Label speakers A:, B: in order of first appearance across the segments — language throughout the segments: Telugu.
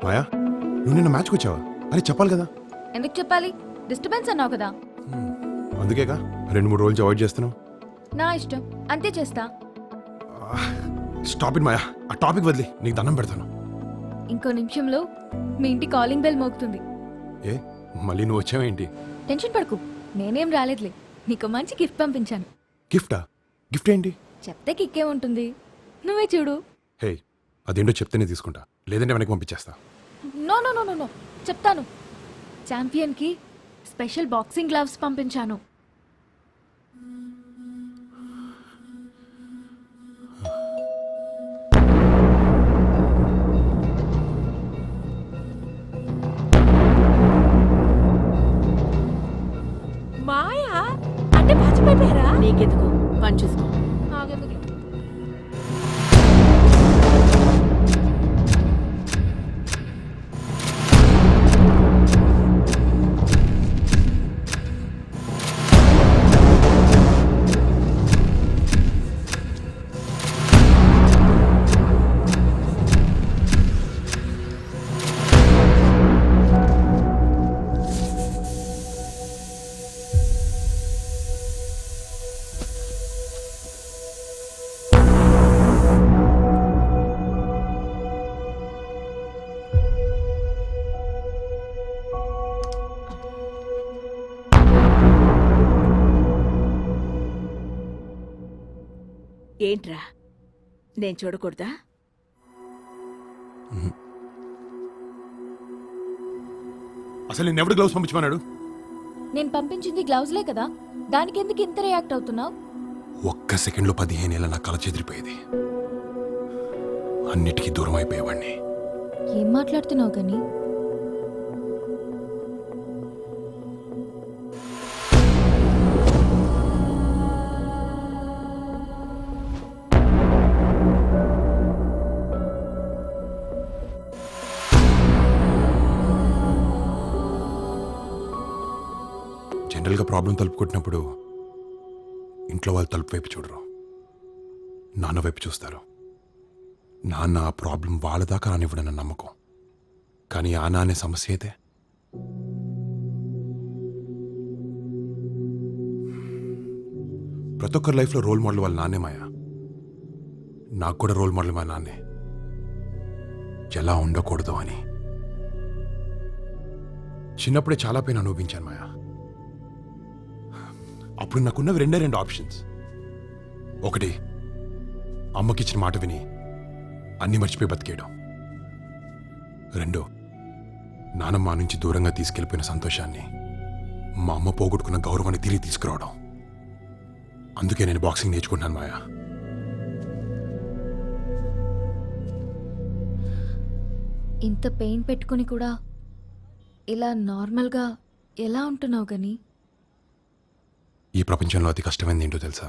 A: మాయా నువ్వు నిన్న మ్యాచ్కి వచ్చావా? అరే చెప్పాలి కదా.
B: ఎందుకు చెప్పాలి? డిస్టర్బెన్స్ అన్నావు కదా.
A: అందుకేగా 2-3 రోజులు అవాయిడ్ చేస్తున్నావు.
B: నా ఇష్టం, అంతే చేస్తా.
A: స్టాప్ ఇట్ మాయా, ఆ టాపిక్ వదిలి నీకు దండం పెడతాను.
B: ఇంకో నిమిషంలో మీ ఇంటి కాలింగ్ బెల్ మోగుతుంది.
A: ఏ మళ్ళీ నువ్వు వచ్చావేంటి?
B: టెన్షన్ పడకు, నేనేం రాలేదులే. నీకు మంచి గిఫ్ట్ పంపించాను.
A: గిఫ్టా? గిఫ్ట్ ఏంటి?
B: చెప్తే కిక్కే ఉంటుంది, నువ్వే చూడు.
A: హే అదేంటో చెప్తేనే తీసుకుంటా, లేదంటే వెనక్కి పంపించేస్తా.
B: No no no no no చెప్తాను. ఛాంపియన్కి స్పెషల్ బాక్సింగ్ గ్లవ్స్ పంపించాను.
C: మాయా అంటే మర్చిపోయారా? నీకెందుకు పని చూసుకో.
B: ఆగెందుకు?
C: ఏంట్రా, నేను చూడకూడదా?
A: అసలు నేను ఎవడు గ్లౌస్ పంపించమన్నాడు?
B: నేను పంపించింది గ్లౌజ్లే కదా, దానికి ఎందుకు ఇంత రియాక్ట్ అవుతున్నావు?
A: ఒక్క సెకండ్లో 15 ఏళ్ళ నా కళ చెదిరిపోయేది. అన్నిటికీ దూరం అయిపోయేవాడిని.
B: ఏం మాట్లాడుతున్నావు కానీ?
A: జనరల్గా ప్రాబ్లం తలుపు కొట్టినప్పుడు ఇంట్లో వాళ్ళు తలుపు వైపు చూడరు, నాన్న వైపు చూస్తారు. నాన్న ఆ ప్రాబ్లం వాళ్ళ దాకా రానివ్వడన్న నమ్మకం. కానీ ఆ నానే సమస్య అయితే ప్రతి ఒక్కరి లైఫ్లో రోల్ మోడల్ వాళ్ళ నాన్నే మాయా. నాకు కూడా రోల్ మోడల్ మా నాన్నే, ఎలా ఉండకూడదు అని. చిన్నప్పుడే చాలా పెయిన్ అనుభవించాను మాయా. అప్పుడు నాకున్నవి 2 ఆప్షన్స్. ఒకటి అమ్మకిచ్చిన మాట విని అన్ని మర్చిపోయి బతికేయడం. 2 నానమ్మ నుంచి దూరంగా తీసుకెళ్ళిపోయిన సంతోషాన్ని, మా అమ్మ పోగొట్టుకున్న గౌరవాన్ని తిరిగి తీసుకురావడం. అందుకే నేను బాక్సింగ్ నేర్చుకుంటున్నాను మాయా.
B: ఇంత పెయిన్ పెట్టుకుని కూడా ఇలా నార్మల్గా ఎలా ఉంటున్నావు కానీ?
A: ఈ ప్రపంచంలో అతి కష్టమైనది ఏంటో తెలుసా?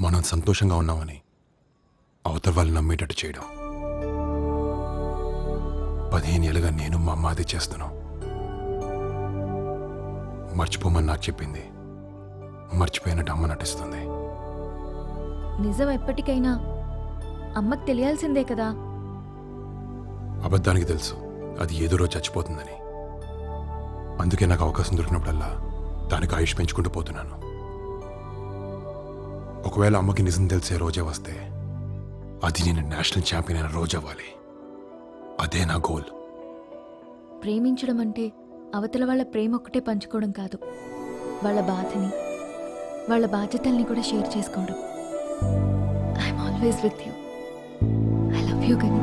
A: మనం సంతోషంగా ఉన్నామని అవతల వాళ్ళు నమ్మేటట్టు చేయడం. 15 ఏళ్ళుగా నేను మా అమ్మ అది చేస్తున్నాం. మర్చిపోమని నాకు చెప్పింది, మర్చిపోయినట్టు అమ్మ నటిస్తుంది.
B: నిజం ఎప్పటికైనా అమ్మకు తెలియాల్సిందే కదా.
A: అబద్ధానికి తెలుసు అది ఏదో రోజు చచ్చిపోతుందని. అందుకే నాకు అవకాశం దొరికినప్పుడల్లా దానికి ఆయుష్ పెంచుకుంటూ పోతున్నాను. ఒకవేళ అమ్మకి నిజం తెలిసే రోజే వస్తే అది నేను నేషనల్ ఛాంపియన్ అయిన రోజు అవ్వాలి. అదే నా గోల్.
B: ప్రేమించడం అంటే అవతల వాళ్ళ ప్రేమ ఒక్కటే పంచుకోవడం కాదు, వాళ్ళ బాధని, వాళ్ళ బాధ్యతల్ని కూడా షేర్ చేసుకోవడం. I'm always with you. I love you Gani.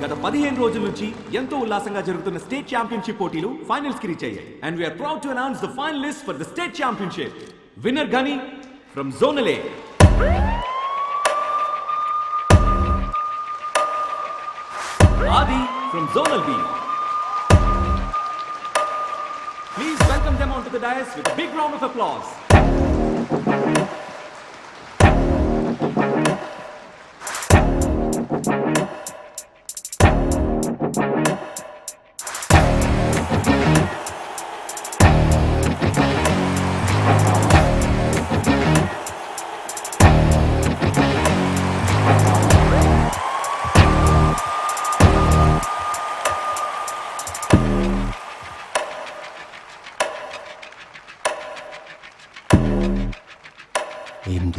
D: గత 15 రోజుల నుంచి ఎంతో ఉల్లాసంగా జరుగుతున్న స్టేట్ ఛాంపియన్షిప్ పోటీలు ఫైనల్స్ కి రీచ్ అయ్యాయి. And we are proud to announce the finalist for the state championship. Winner Gani from zonal A, Aadi from zonal B. Please welcome them onto the dais with a big round of applause.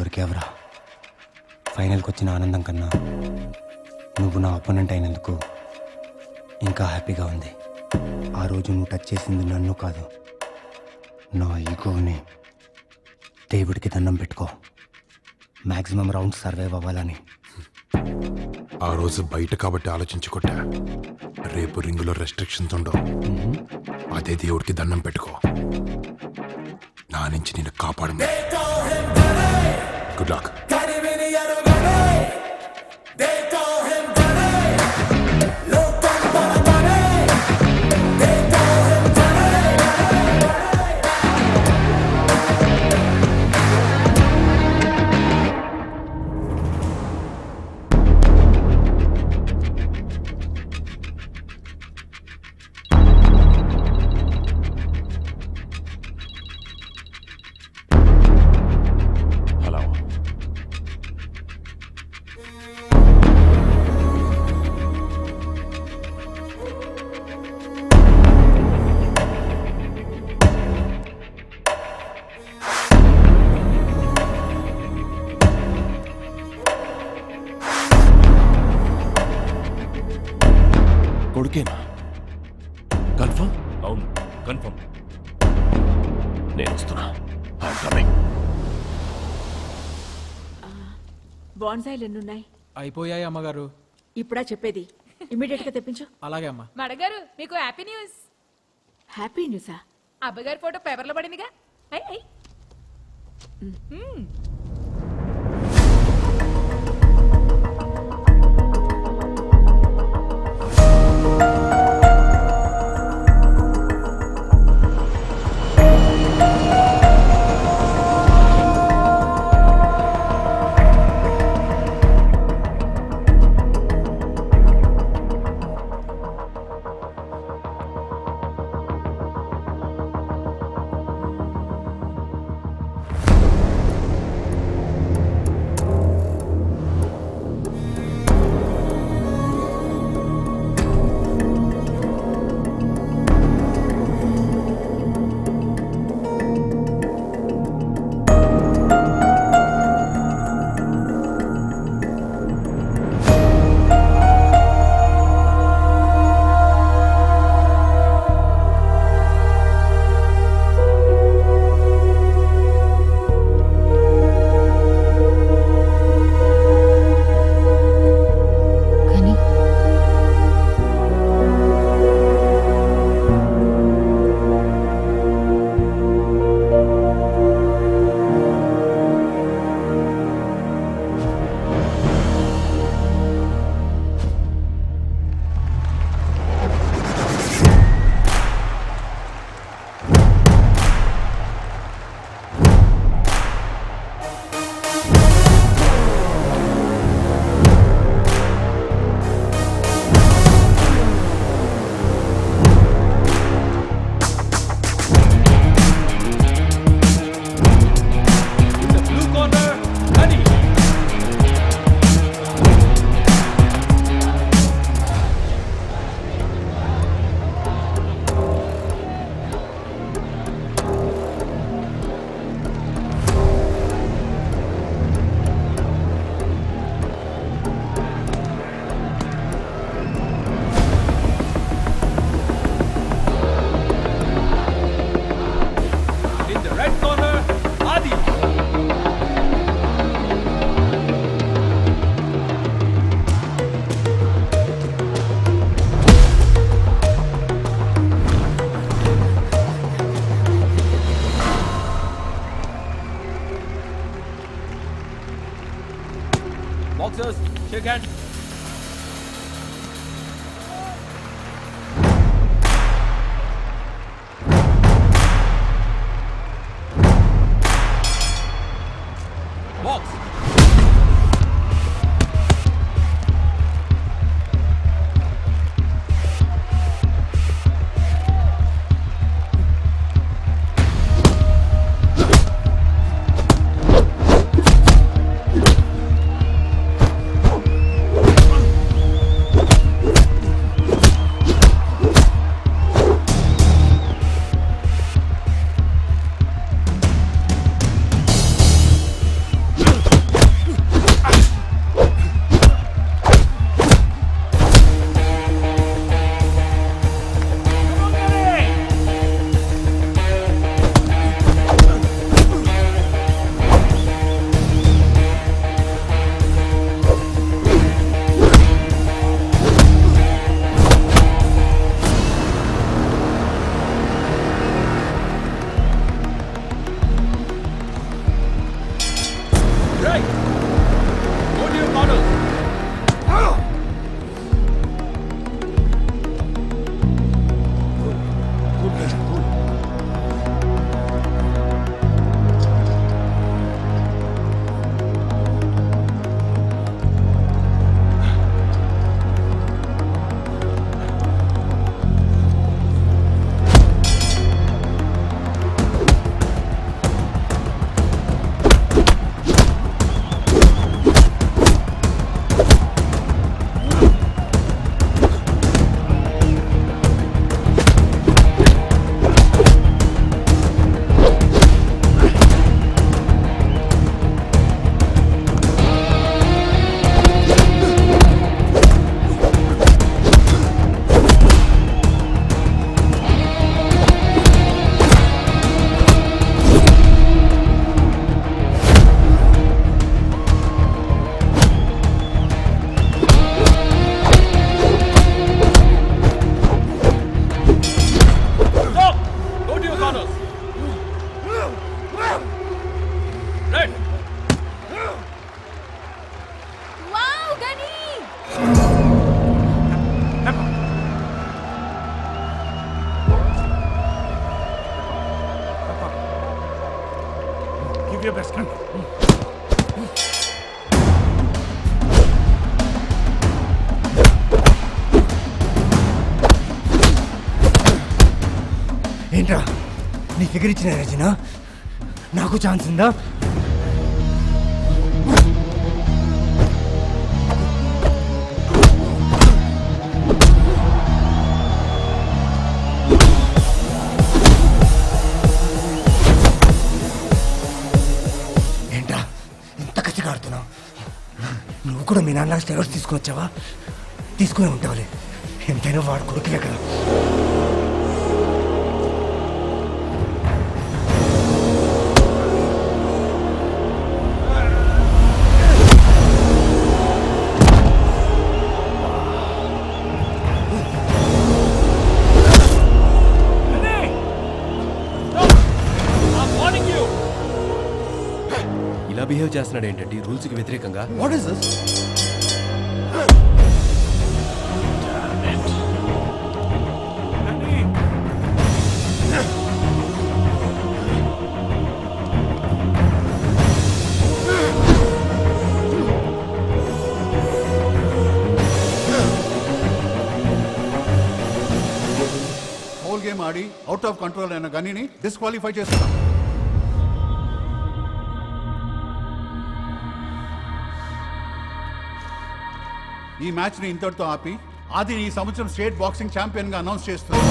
E: దొరికావురా. ఫైనల్కి వచ్చిన ఆనందం కన్నా నువ్వు నా అపోనెంట్ అయినందుకు ఇంకా హ్యాపీగా ఉంది. ఆ రోజు నువ్వు టచ్ చేసింది నన్ను కాదు, నా ఈగోని. దేవుడికి దండం పెట్టుకో, మ్యాక్సిమం రౌండ్ సర్వైవ్ అవ్వాలని.
A: ఆ రోజు బయట కాబట్టి ఆలోచించుకుంటా. రేపు రింగులో రెస్ట్రిక్షన్స్ ఉండవు. అదే దేవుడికి దండం పెట్టుకో, నా నుంచి నేను కాపాడము. Good luck. హలో.
F: కొడుకేనా? కన్ఫర్మ్?
G: అవును, కన్ఫర్మ్.
F: నేను వస్తున్నా. I'm coming.
C: బాన్సాయిలు ఎన్నున్నాయి?
H: అయిపోయాయి అమ్మగారు.
C: ఇప్పుడా చెప్పేది? ఇమీడియట్ గా తెప్పించు.
H: అలాగే అమ్మా.
I: మడగారు మీకు హ్యాపీ న్యూస్.
C: హ్యాపీ న్యూసా?
I: అబ్బగారి ఫోటో పేపర్లో పడిందిగా. ఐ ఐ
B: కానీ
G: boxers shake hand. Box.
H: your best. Come.
E: ఏంట్రా నీ ఫిగర్ ఇచ్చిన రచన నాకు ఛాన్స్ ఉందా? ఏంట్రా ఇంత కసిగా ఆడుతున్నావు? నువ్వు కూడా మీ నాన్న స్టెరాయిడ్స్ తీసుకుని వచ్చావా? తీసుకునే ఉంటావులే, ఎంతైనా వాడు కొడుకులే కదా.
F: ఇలా బిహేవ్ చేస్తున్నాడు ఏంటంటే రూల్స్కి వ్యతిరేకంగా? What is this?
H: Whole game Audi out of control అయిన గనిని డిస్క్వాలిఫై చేస్తున్నాం. ఈ మ్యాచ్ ని ఇంతటితో ఆపి ఆది ఈ సంవత్సరం స్టేట్ బాక్సింగ్ ఛాంపియన్ గా అనౌన్స్ చేస్తున్నారు.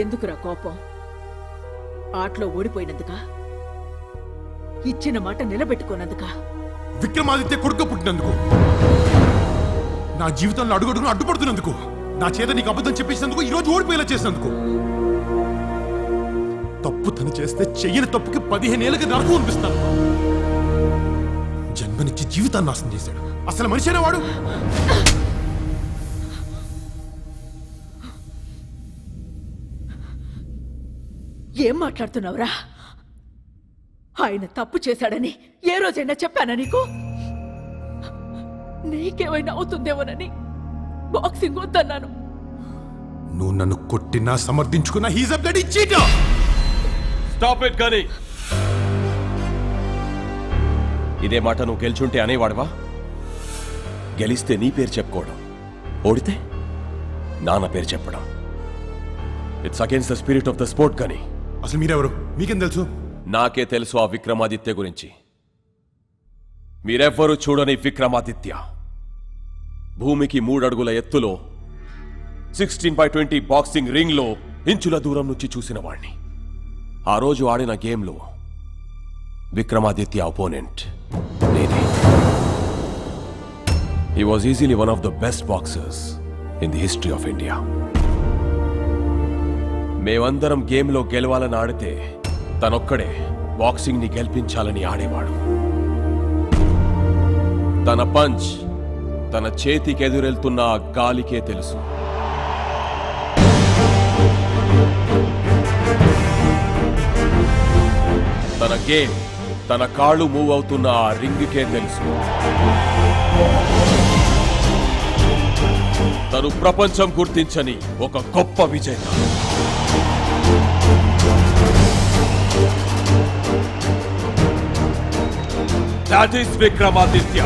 C: ఎందుకురా కోపం? ఆటలో ఓడిపోయినందుక? ఇచ్చిన మాట నిలబెట్టుకోనందుక?
A: విక్రమాదిత్య కొడుకు పుట్టినందుకు, నా జీవితంలో అడుగడుగును అడ్డుపడుతున్నందుకు, నా చేత నీకు అబద్ధం చెప్పించినందుకు, ఈ రోజు ఓడిపోయేలా చేసినందుకు. తప్పు తను చేస్తే చెయ్యని తప్పుకి 15 ఏళ్ళకి నరకం అనిపిస్తాను. జన్మనిచ్చి జీవితాన్ని నాశనం చేశాడు. అసలు మనిషినే వాడు.
C: ఏం మాట్లాడుతున్నావురా? ఆయన తప్పు చేశాడని ఏ రోజైనా చెప్పానా నీకు? నీకేమైనా అవుతుందేమోనని బాక్సింగ్ వద్దన్నాను.
A: నువ్వు నన్ను కొట్టినా సమర్థించుకున్నా he's a bloody cheater.
F: Stop it కానీ. ఇదే మాట నువ్వు గెలుచుంటే అనేవాడవా? గెలిస్తే నీ పేరు చెప్పుకోవడం, ఓడితే నాన్న పేరు చెప్పడం. It's against the spirit of the sport కానీ.
A: అసలు మీరెవరు? మీకేం తెలుసు?
F: నాకే తెలుసు ఆ విక్రమాదిత్య గురించి. మీరెవ్వరూ చూడని విక్రమాదిత్య భూమికి 3 అడుగుల ఎత్తులో 16x20 బాక్సింగ్ రింగ్ లో ఇంచుల దూరం నుంచి చూసిన వాణ్ణి. ఆ రోజు ఆడిన గేమ్లో విక్రమాదిత్య అపోనెంట్ నేనే. He was easily one of the best boxers in the history of India. మేమందరం గేమ్లో గెలవాలని ఆడితే తనొక్కడే బాక్సింగ్ ని గెలిపించాలని ఆడేవాడు. తన పంచ్ తన చేతికి ఎదురెళ్తున్న ఆ గాలికే తెలుసు. తన గేమ్ తన కాళ్ళు మూవ్ అవుతున్న ఆ రింగ్కే తెలుసు. తను ప్రపంచం గుర్తించని ఒక గొప్ప విజేత. That is Vikramaditya.